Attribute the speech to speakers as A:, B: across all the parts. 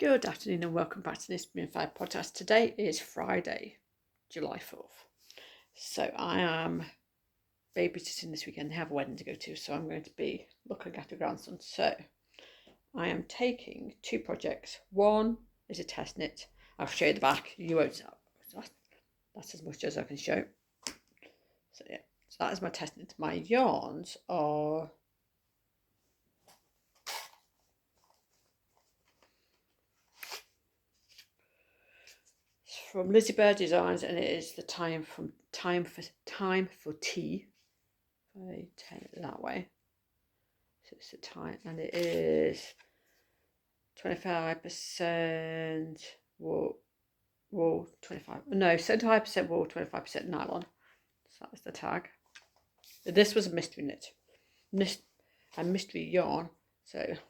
A: Good afternoon and welcome back to this Minfied podcast. Today is Friday, July 4th. So I am babysitting this weekend. They have a wedding to go to, so I'm going to be looking after grandson. So I am taking two projects. One is a test knit. I'll show you the back. You won't. That's as much as I can show. So yeah, so that is my test knit. My yarns are from Lizzie Bird Designs, and it is the time for tea. I turn it that way. So it's the time, and it is 25% wool, 75% wool, 25% nylon. So that was the tag. This was a mystery knit, a mystery yarn. So let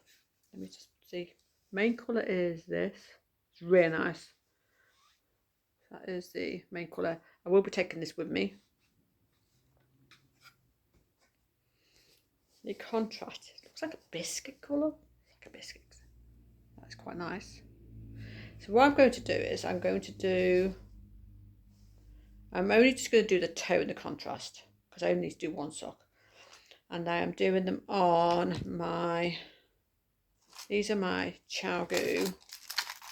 A: me just see. Main colour is this. It's really nice. That is the main colour. I will be taking this with me. The contrast, it looks like a biscuit colour. It's like a biscuit. That's quite nice. So what I'm going to do is I'm only just going to do the toe in the contrast because I only need to do one sock. And I am doing them on these are my Chowgoo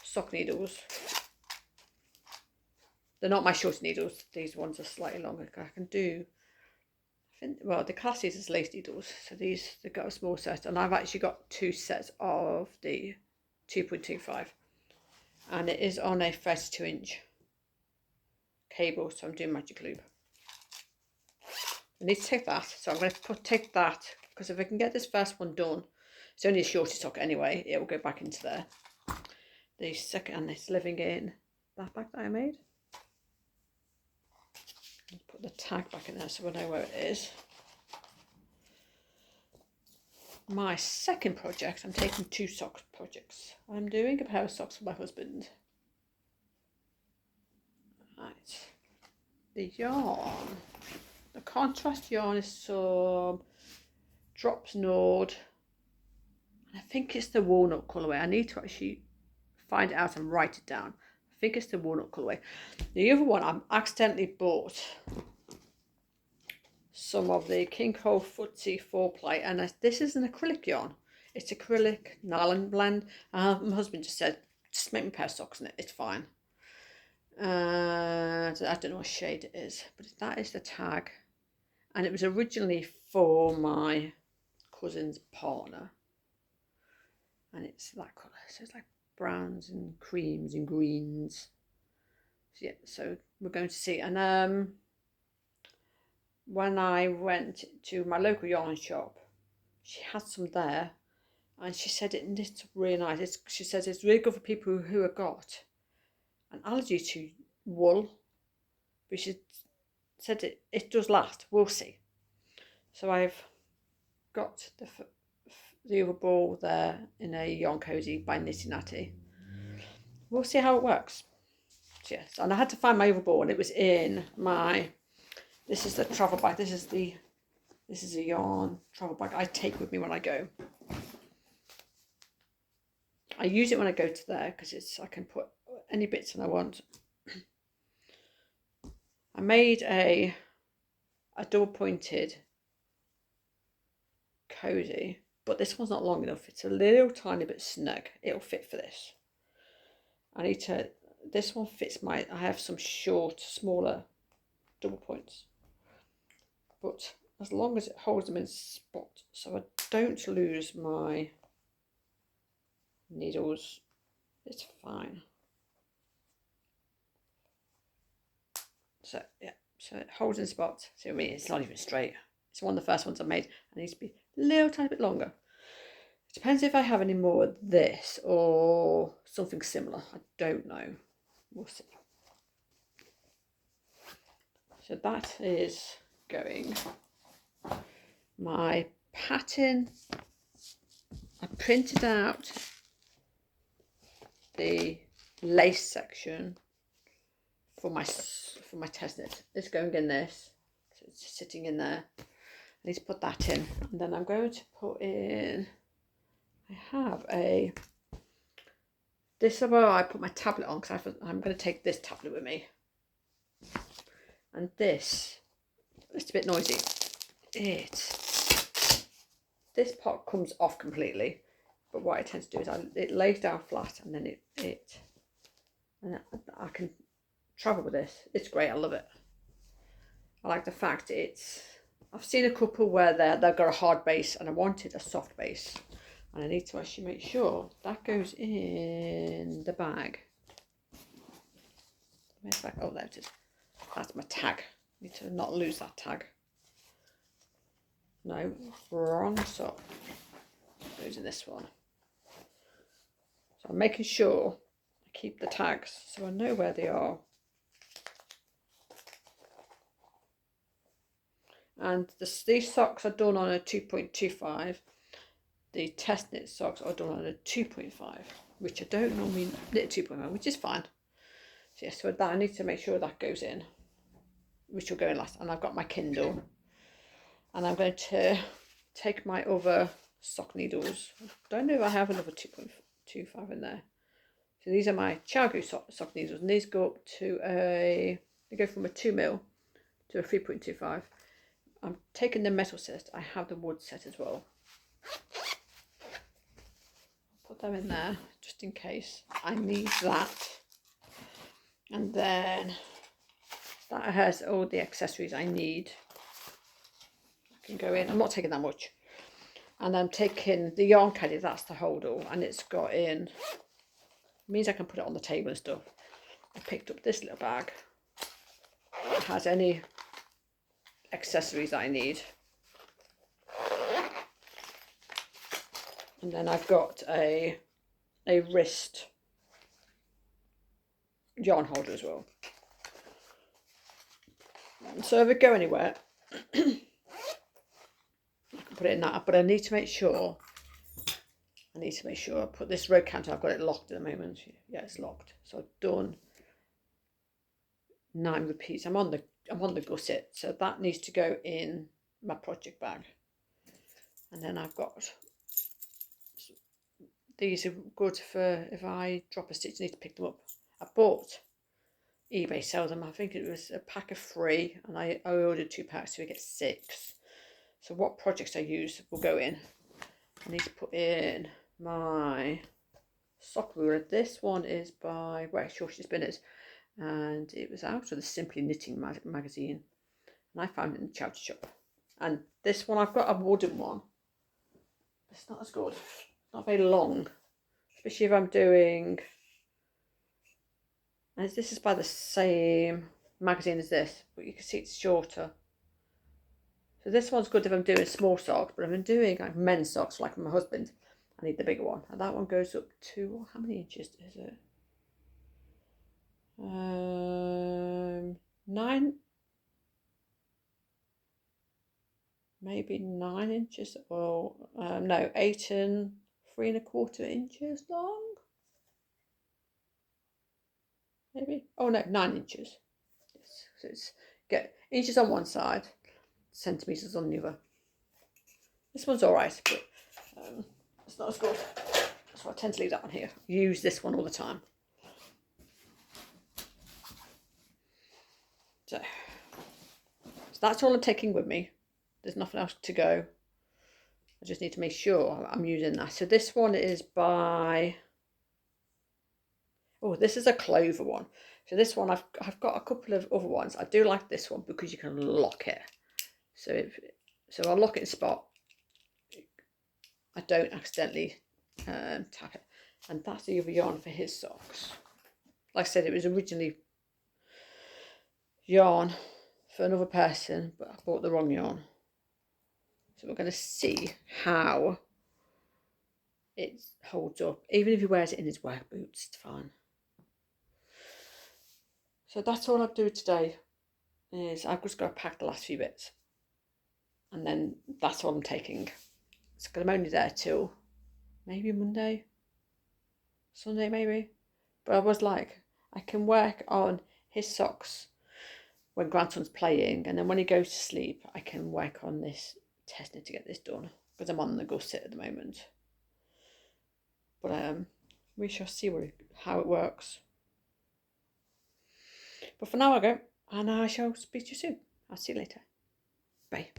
A: sock needles. They're not my short needles. These ones are slightly longer. I can do, the class is as lace needles. So they've got a small set. And I've actually got two sets of the 2.25. And it is on a 32-inch cable, so I'm doing magic loop. I need to take that, so I'm going to take that, because if I can get this first one done, it's only a shorty sock anyway, it will go back into there. The second, and it's living in that bag that I made. I'll put the tag back in there so I know where it is. My second project, I'm taking two sock projects. I'm doing a pair of socks for my husband. Right. The yarn. The contrast yarn is some Drops Nord. And I think it's the walnut colourway. I need to actually find it out and write it down. I think it's the walnut colourway. The other one, I accidentally bought some of the King Cole Footsie 4-ply, and this is an acrylic yarn. It's acrylic nylon blend. My husband just said, just make me a pair of socks in it, it's fine. I don't know what shade it is, but that is the tag. And it was originally for my cousin's partner. And it's that colour, so it's like browns and creams and greens. So yeah, so we're going to see. And when I went to my local yarn shop, she had some there, and she said it knits really nice. She says it's really good for people who have got an allergy to wool, but she said it does last. We'll see. So I've got the other ball there in a yarn cozy by Nitty Natty. We'll see how it works. Yes, and I had to find my other ball, and it was in my. This is the travel bag. This is a yarn travel bag I take with me when I go. I use it when I go to there because I can put any bits in I want. I made a double pointed cozy, but this one's not long enough. It's a little tiny bit snug. It'll fit for this. This one fits I have some short, smaller double points. But as long as it holds them in spot, so I don't lose my needles, it's fine. So yeah, so it holds in spot. See what I mean? It's not even straight. It's one of the first ones I made. It needs to be a little tiny bit longer. It depends if I have any more of this or something similar. I don't know. We'll see. So that is going. My pattern, I printed out the lace section for my test knit. It's going in this, so it's sitting in there. I need to put that in, and then I'm going to put in. I have a This is where I put my tablet on, because I'm going to take this tablet with me. And this, it's a bit noisy. This pot comes off completely, but what I tend to do is it lays down flat, and then and I can travel with this. It's great. I love it. I like the fact I've seen a couple where they've got a hard base, and I wanted a soft base. And I need to actually make sure that goes in the bag. Where's that? Oh, there it is. That's my tag. I need to not lose that tag. No, wrong sock. Goes in this one. So I'm making sure I keep the tags so I know where they are. And these socks are done on a 2.25. The test knit socks are done on a 2.5, which I don't normally knit 2.5, which is fine. So yes, so that I need to make sure that goes in, which will go in last. And I've got my Kindle, and I'm going to take my other sock needles. I don't know if I have another 2.25 in there. So these are my Chiago sock needles, and these go up to they go from a 2mm to a 3.25. I'm taking the metal set. I have the wood set as well. Put them in there just in case I need that. And then that has all the accessories I need. I can go in. I'm not taking that much. And I'm taking the yarn caddy, that's the holdall, and it's got in, it means I can put it on the table and stuff. I picked up this little bag. It has any accessories that I need. And then I've got a wrist yarn holder as well. So if I go anywhere, I can put it in that. But I need to make sure I put this road counter. I've got it locked at the moment. Yeah, it's locked. So I've done 9 repeats. I'm on the gusset, so that needs to go in my project bag. And then I've got these are good for if I drop a stitch, I need to pick them up. I bought, eBay sells them. I think it was a pack of 3, and I ordered 2 packs, so we get 6. So what projects I use will go in. I need to put in my sock ruler. This one is by Shorty Spinners, and it was out of the Simply Knitting magazine, and I found it in the charity shop. And this one, I've got a wooden one. It's not as good. It's not very long, especially if I'm doing. And this is by the same magazine as this, but you can see it's shorter. So this one's good if I'm doing small socks, but if I'm doing like men's socks, like my husband, I need the bigger one. And that one goes up to, how many inches is it? 9, maybe 9 inches, or no, 8 and 3¼ inches long. Maybe. Oh no, 9 inches. Yes. So it's get inches on one side, centimeters on the other. This one's all right, but it's not as good. So I tend to leave that one here. Use this one all the time. So that's all I'm taking with me. There's nothing else to go. I just need to make sure I'm using that. So this one is by, oh, this is a clover one. So this one, I've got a couple of other ones. I do like this one because you can lock it. So I'll lock it in spot. I don't accidentally tap it. And that's the other yarn for his socks. Like I said, it was originally yarn for another person, but I bought the wrong yarn. So we're going to see how it holds up. Even if he wears it in his work boots, it's fine. So that's all I'll do today, is I've just got to pack the last few bits. And then that's all I'm taking. So I'm only there till maybe Monday, Sunday maybe. But I was like, I can work on his socks when grandson's playing, and then when he goes to sleep, I can work on this test knit to get this done, because I'm on the gusset at the moment. But we shall see how it works. But for now I go, and I shall speak to you soon. I'll see you later. Bye.